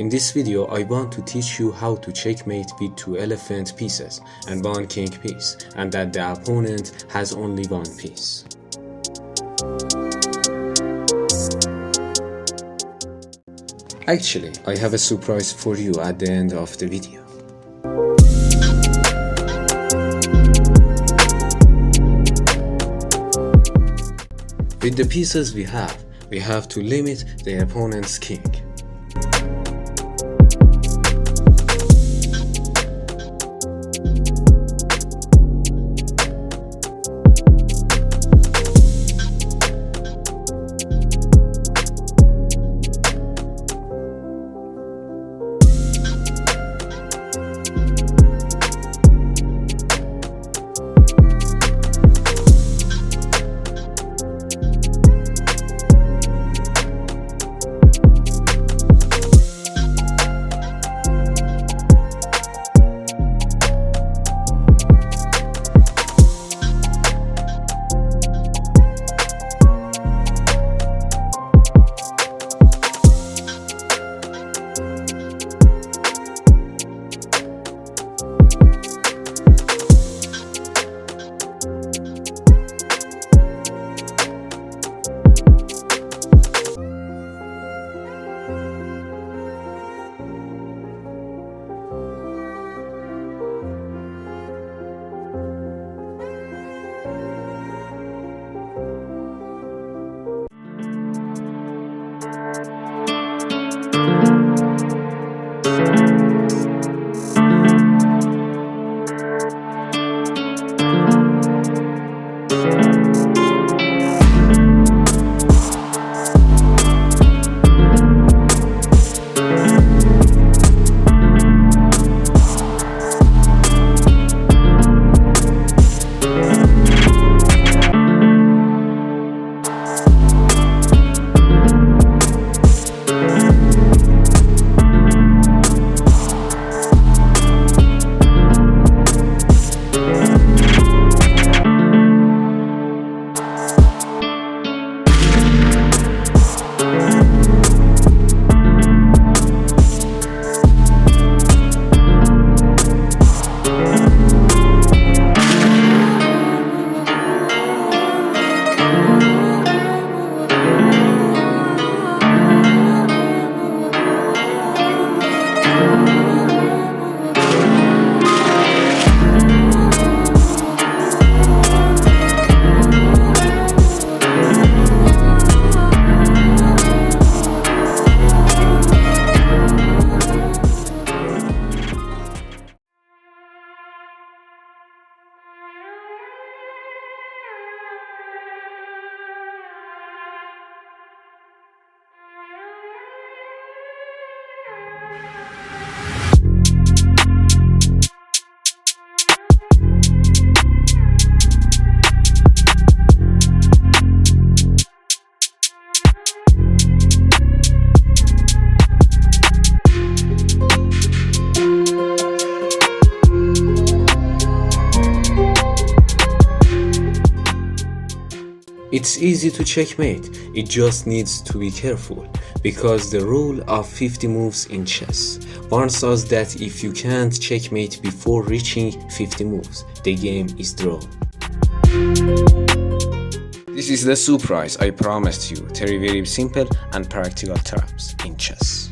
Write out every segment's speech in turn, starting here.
In this video, I want to teach you how to checkmate with 2 elephant pieces and 1 king piece, and that the opponent has only 1 piece. Actually, I have a surprise for you at the end of the video. With the pieces we have to limit the opponent's king. It's easy to checkmate, it just needs to be careful, because the rule of 50 moves in chess warns us that if you can't checkmate before reaching 50 moves, the game is drawn. This is the surprise I promised you, 3 very simple and practical traps in chess.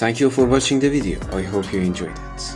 Thank you for watching the video. I hope you enjoyed it.